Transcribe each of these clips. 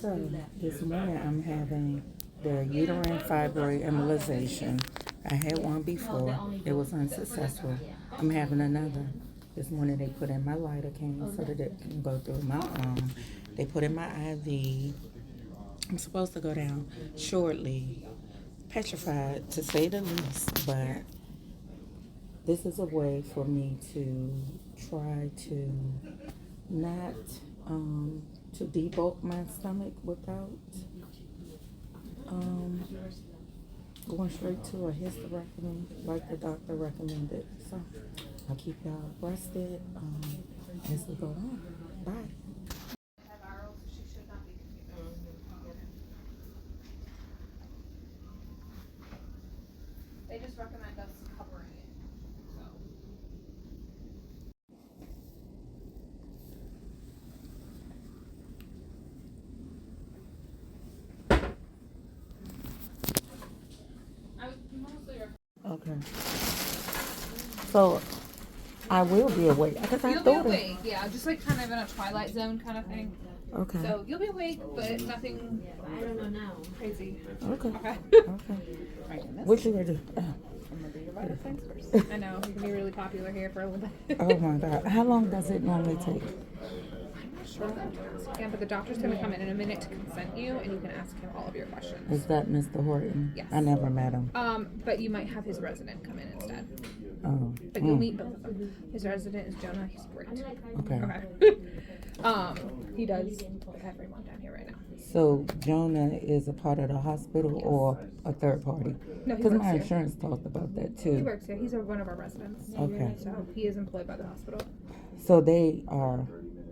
So, this morning I'm having the uterine fibroid embolization. I had one before, it was unsuccessful. I'm having another. This morning they put in my lidocaine so that it can go through my arm. They put in my IV. I'm supposed to go down shortly. Petrified to say the least, but this is a way for me to try to not to debulk my stomach without going straight to a hysterectomy like the doctor recommended. So I'll keep y'all abreasted as we go on. Bye. They just recommend us covering it. I was mostly. Okay. So I will be awake because I You'll be thought awake, yeah, just like kind of in a twilight zone kind of thing. Okay. So you'll be awake, but nothing. I don't know now. Crazy. Okay. Okay. Okay. What you gonna do? I'm gonna do your vital signs first. I know you can be really popular here for a little bit. Oh my God! How long does it normally take? I'm not sure that again, but the doctor's gonna come in a minute to consent you, and you can ask him all of your questions. Is that Mr. Horton? Yes. I never met him. But you might have his resident come in instead. Oh. But you'll meet both of them. His resident is Jonah. He's great. Okay. Okay. He does everyone down here right now. So Jonah is a part of the hospital or a third party? No, he Because works my here. insurance talked about that He too. works here. He's one of our residents. Okay. So he is employed by the hospital. So they are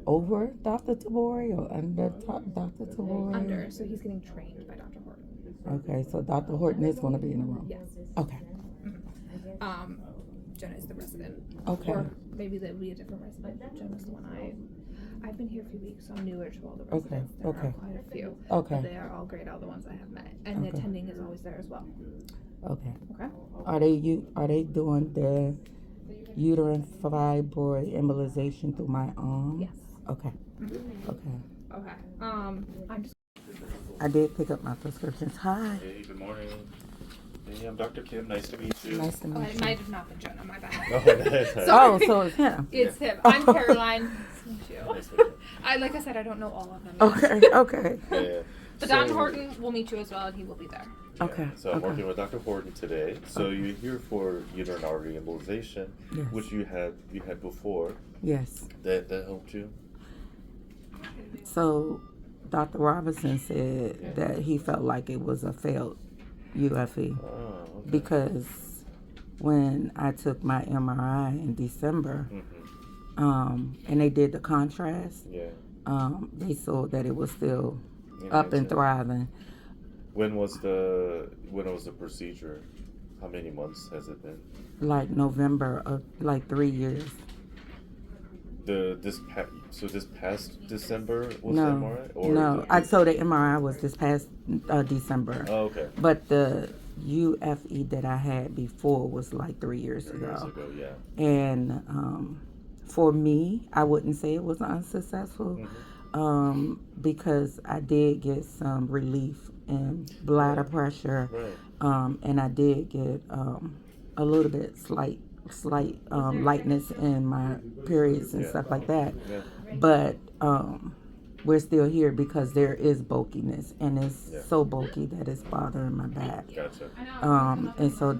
over Dr. Tabori or under Dr. Tabori? Under, so he's getting trained by Dr. Horton. Okay, so Dr. Horton is going to be in the room? Yes. Okay. Jonah is the resident. Okay. Or maybe that would be a different resident. Jonah's the one I've been here a few weeks, so I'm newer to all the residents. There Okay. are quite a few. Okay. But they are all great, all the ones I have met. And the Okay. attending is always there as well. Okay. Okay? Are they doing the uterine fibroid embolization through my arm? Yes. Okay. Mm-hmm. Okay. Okay. I'm just I did pick up my prescriptions. Hi. Hey, good morning. Hey, I'm Dr. Kim. Nice to meet you. Nice to oh, meet it you. might have not been Jonah, my bad. Oh, nice. Oh, so it's him. It's him. I'm Caroline. Nice to meet you. Nice to meet you. Like I said, I don't know all of them. Okay. Okay. Yeah. But Dr. Horton will meet you as well, and he will be there. Okay. So I'm Okay. working with Dr. Horton today. So you're here for uterine artery embolization, Yes. which you had before. Yes. That helped you. So Dr. Robinson said that he felt like it was a failed UFE Oh, okay. because when I took my MRI in December, and they did the contrast, Yeah. they saw that it was still up and thriving. When was the procedure? How many months has it been? Like November of like 3 years. This past December was No, the MRI? Or no. So the MRI was this past December. Oh, okay. But the UFE that I had before was like 3 years 3 years ago. ago, yeah. And for me, I wouldn't say it was unsuccessful because I did get some relief in bladder pressure, Right. and I did get a little bit slight lightness in my periods and stuff like that. Yeah. But we're still here because there is bulkiness, and it's so bulky that it's bothering my back. Gotcha. And so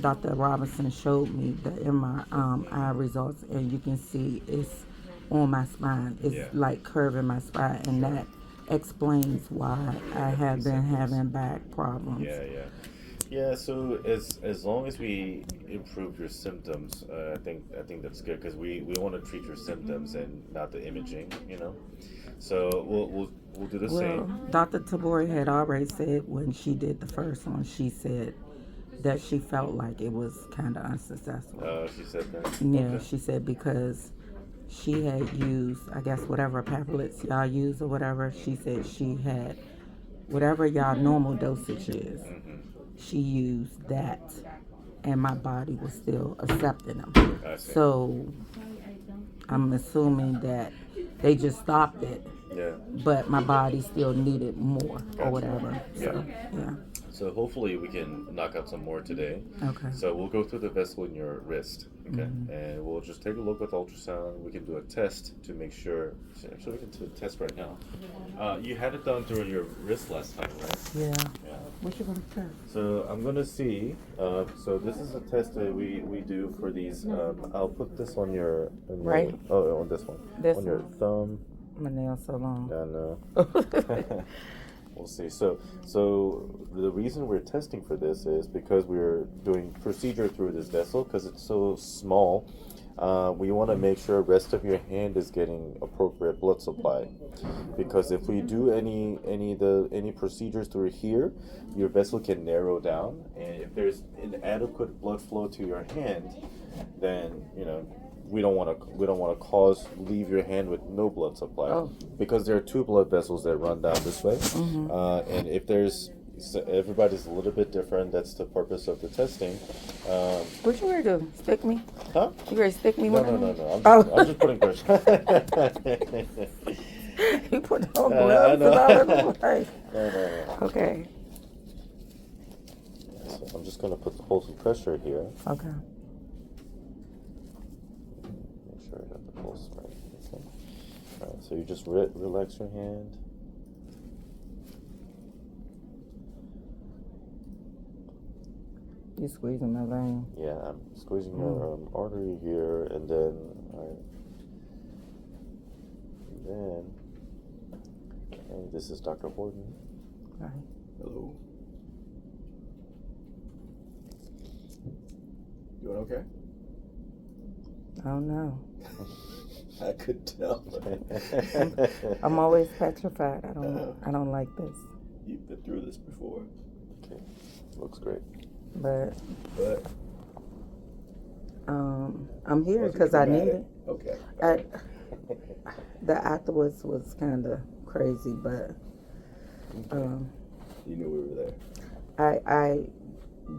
Dr. Robinson showed me the MRI results, and you can see it's on my spine. It's like curving my spine, and that explains why I have been having back problems. Yeah. So as long as we improve your symptoms, I think that's good because we want to treat your symptoms and not the imaging, you know. So we'll do the same. Dr. Tabori had already said when she did the first one, she said that she felt like it was kind of unsuccessful. She said that. Yeah, Okay. she said because she had used, I guess, whatever tablets y'all use or whatever. She said she had whatever y'all normal dosage is. She used that, and my body was still accepting them. I see. So I'm assuming that they just stopped it Yeah. but my body still needed more or Gotcha. whatever. So yeah. So hopefully we can knock out some more today. Okay. So we'll go through the vessel in your wrist, okay? And we'll just take a look with ultrasound. We can do a test to make sure. Actually, we can do a test right now. You had it done through your wrist last time, right? Yeah. Yeah. What you gonna test? So I'm gonna see. So this is a test that we do for these. I'll put this on your. Right. Oh, on this one. This on your one? thumb. My nail's so long. I know. We'll see. So the reason we're testing for this is because we're doing procedure through this vessel because it's so small. We want to make sure the rest of your hand is getting appropriate blood supply, because if we do any procedures through here, your vessel can narrow down, and if there's inadequate blood flow to your hand, then we don't want to leave your hand with no blood supply, because there are two blood vessels that run down this way, and if everybody's a little bit different. That's the purpose of the testing. What you ready to do? Stick me? Huh? You ready to stick me? No. I'm just putting pressure. You put on gloves and all that. Right. No. Okay. So I'm just gonna hold some pressure here. Okay. Make sure I got the pulse right. Okay. All right. So you just relax your hand. You squeezing my vein. Yeah, I'm squeezing your artery here, and then hey, this is Dr. Horton. Hi. Hello. You doing okay? I don't know. I could tell. I'm always petrified. I don't like this. You've been through this before. Okay, looks great. But But I'm here wasn't because I need dramatic. it. Okay. The afterwards was kind of crazy, but You knew we were there. I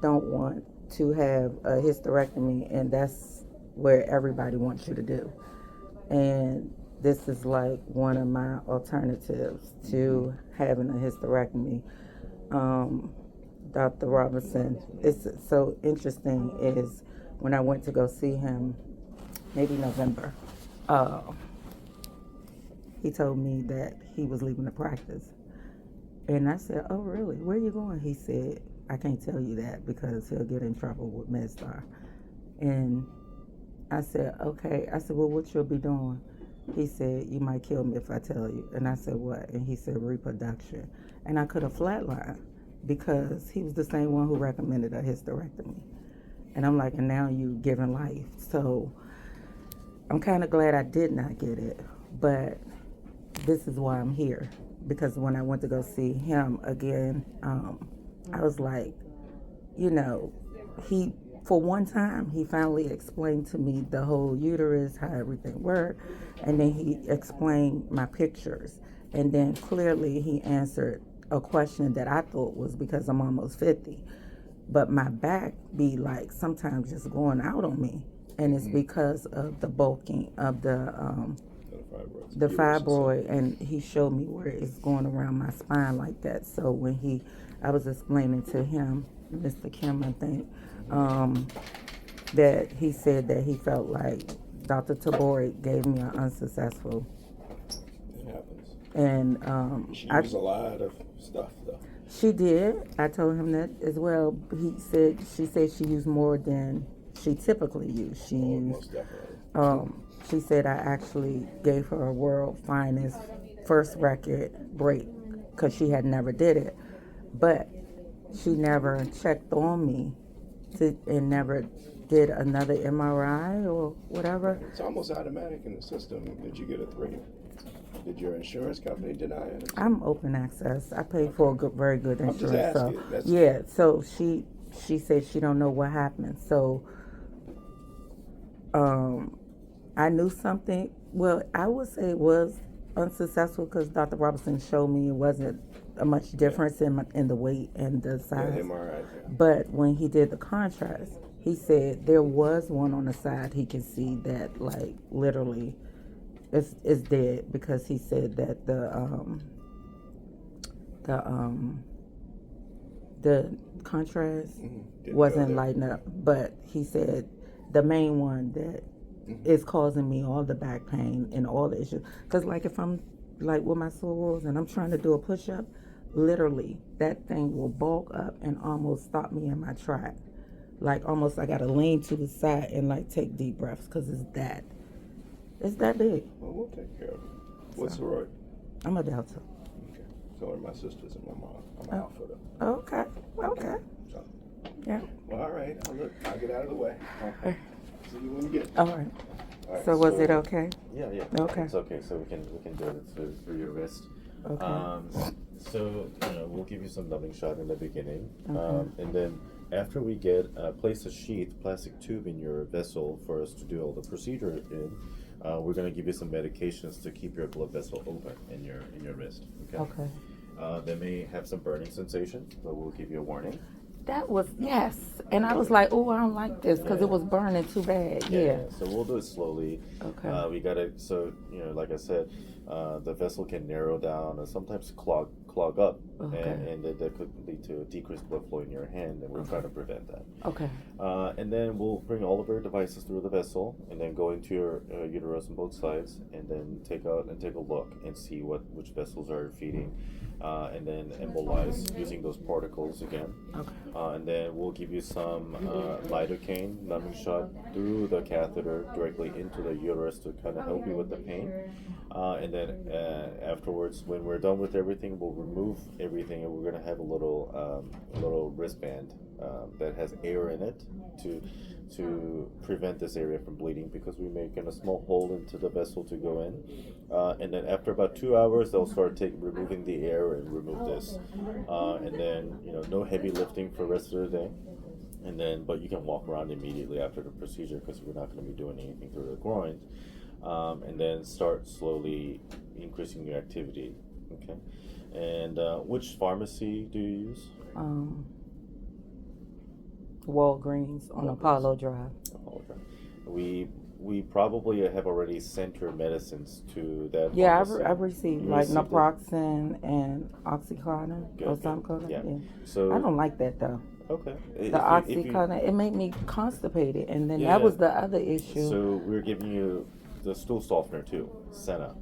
don't want to have a hysterectomy, and that's where everybody wants you to do. And this is like one of my alternatives to having a hysterectomy. Dr. Robinson, it's so interesting is when I went to go see him, maybe November, he told me that he was leaving the practice. And I said, oh, really? Where are you going? He said, I can't tell you that because he'll get in trouble with MedStar. And I said, okay. I said, well, what you'll be doing? He said, you might kill me if I tell you. And I said, what? And he said, reproduction. And I could have flatlined because he was the same one who recommended a hysterectomy. And I'm like, and now you giving life. So I'm kind of glad I did not get it. But this is why I'm here. Because when I went to go see him again, I was like, for one time, he finally explained to me the whole uterus, how everything worked. And then he explained my pictures. And then clearly he answered a question that I thought was because I'm almost 50. But my back be like sometimes just going out on me. And it's because of the bulking of the fibroid. And he showed me where it's going around my spine like that. So when I was explaining to him, Mr. Kim, I think, that he said that he felt like Dr. Tabori gave me an unsuccessful. It happens. And She used a lot of stuff, though. She did. I told him that as well. She said she used more than she typically used. Most definitely. She said I actually gave her a world finest first record break because she had never did it, but she never checked on me and never did another MRI or whatever. It's almost automatic in the system. Did you get a 3? Did your insurance company deny it? I'm open access. I paid for a very good I'm just insurance. asking. Yeah. So she said she don't know what happened. So I knew something. Well, I would say it was unsuccessful because Dr. Robinson showed me it wasn't a much difference in the weight and the size. Yeah, MRI. Yeah. But when he did the contrast, he said there was one on the side he could see that like literally it's dead because he said that the contrast Didn't wasn't go there. lighting up, but he said the main one that is causing me all the back pain and all the issues. Because like if I'm like with my sores and I'm trying to do a push-up, literally that thing will bulk up and almost stop me in my track. Like almost I gotta lean to the side and like take deep breaths because it's that big. Well, we'll take care of it. What's the right? I'm a Delta. Okay. So are my sisters and my mom. I'm an Alpha though. Okay. So, Yeah. well, all right. I'll get out of the way. Okay. See you when you get. All right. All right, So was it okay? Yeah. Okay. It's okay. So we can do it through your wrist. Okay. So we'll give you some numbing shot in the beginning, Okay. and then after we get place a sheath plastic tube in your vessel for us to do all the procedure in, we're gonna give you some medications to keep your blood vessel open in your wrist. Okay. They may have some burning sensation, but we'll give you a warning. That was, yes. And I was like, oh, I don't like this because it was burning too bad. Yeah. So we'll do it slowly. Okay. We gotta, so like I said, the vessel can narrow down and sometimes clog up, Okay. and that could lead to a decreased blood flow in your hand, and we're trying to prevent that. Okay. And then we'll bring all of our devices through the vessel, and then go into your uterus on both sides, and then take out and take a look and see which vessels are feeding, and then embolize using those particles again. Okay. And then we'll give you some lidocaine numbing shot through the catheter directly into the uterus to kind of help you with the pain. And then afterwards, when we're done with everything, we'll remove everything, and we're gonna have a little wristband that has air in it to prevent this area from bleeding, because we're making a small hole into the vessel to go in. And then after about 2 hours, they'll start removing the air and remove this. And then no heavy lifting for the rest of the day. And then, but you can walk around immediately after the procedure because we're not going to be doing anything through the groin. And then start slowly increasing your activity. Okay. And which pharmacy do you use? Walgreens on Apollo Drive. Apollo Drive. We probably have already sent your medicines to that. Yeah, pharmacy. I've received You like received it? naproxen and Oxycontin or Good. something. Yeah. Yeah. So I don't like that though. okay. The Oxycontin, it made me constipated, and then Yeah. that was the other issue. So we're giving you the stool softener too, Senna.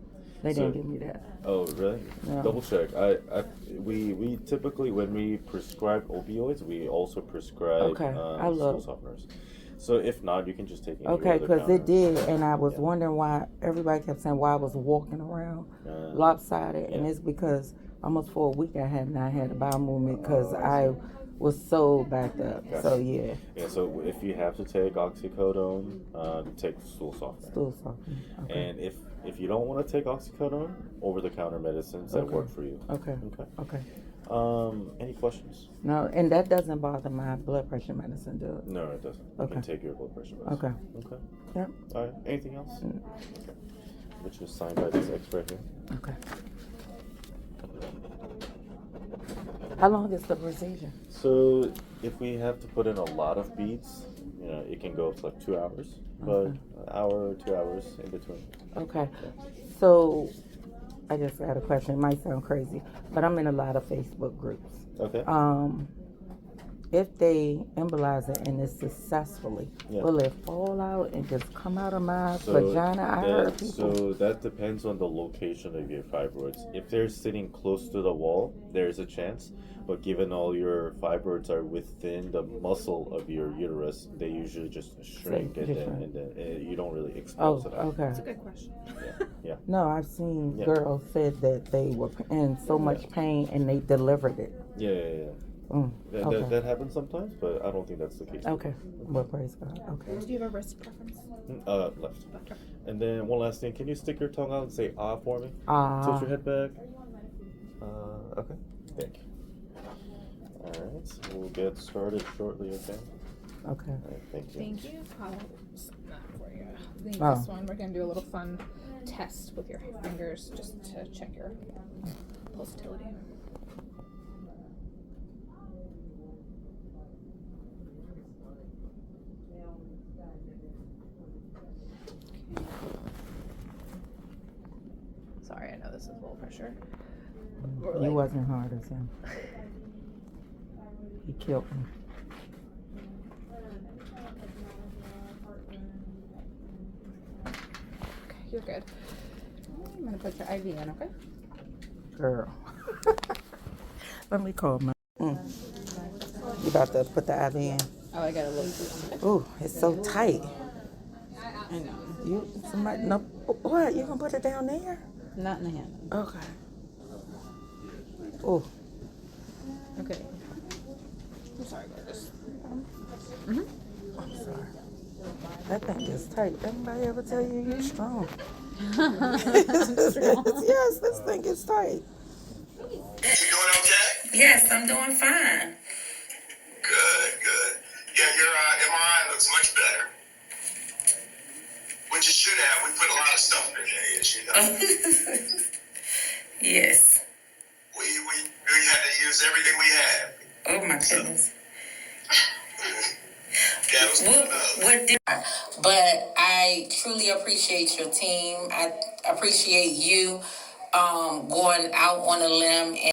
They didn't give me that. Oh, really? No. Double check. We typically, when we prescribe opioids, we also prescribe Okay, I stool love- softeners. So if not, you can just take it. Okay, because it did, and I was Yeah. wondering why everybody kept saying why I was walking around lopsided, and yeah. it's because almost for a week I had not had a bowel movement because I was so backed up. Gotcha. So yeah, Yeah. So if you have to take oxycodone, take stool softener. stool softener. Okay. And if you don't want to take oxycodone, over-the-counter medicines that Okay. work for you. Okay. Okay. Okay. Any questions? No, and that doesn't bother my blood pressure medicine, do it? No, it doesn't. You Okay. can take your blood pressure medicine. Okay. Okay. Yep. All right. Anything else? Mm. Okay. Which is signed by this expert here. Okay. How long is the procedure? So if we have to put in a lot of beads, it can go up to like 2 hours, but Okay. an hour or 2 hours in between. Okay. So I just got a question. It might sound crazy, but I'm in a lot of Facebook groups. Okay. If they embolize it and it's successfully, Yeah. will it fall out and just come out of my So vagina? I heard people. So that depends on the location of your fibroids. If they're sitting close to the wall, there's a chance. But given all your fibroids are within the muscle of your uterus, they usually just shrink, Just and then you don't really expose Oh, it out. okay. That's a good question. Yeah. No, I've seen Yeah. girls said that they were in so much pain and they delivered it. Yeah. Mm, okay. That happens sometimes, but I don't think that's the case. Okay. Well, praise God. Okay. Do you have a wrist preference? Left. Left. And then one last thing, can you stick your tongue out and say ah for me? Ah. Tilt your head back. Okay. Thank you. Alright, so we'll get started shortly, okay? Okay. Alright, thank you. Thank you. I'll sign that for you. Leave Oh. this one. We're gonna do a little fun test with your fingers just to check your pulsatility. Sorry, I know this is low pressure. You wasn't hard as him. He killed me. Okay, you're good. I'm gonna put your IV in, okay? Girl. Let me call my. You about to put the IV in? Oh, I gotta look. Ooh, it's so tight. I know. You somebody no what? You gonna put it down there? Not in the hand. Okay. Ooh. Okay. I'm sorry, gorgeous. I'm sorry. That thing is tight. Anybody ever tell you you're strong? Yes, this thing is tight. You doing okay? Yes, I'm doing fine. Good, good. Yeah, your MRI looks much better. Which it should have. We put a lot of stuff in there, as you know. Yes. We had to use everything we had. Oh my goodness. Yeah, it was But I truly appreciate your team. I appreciate you going out on a limb and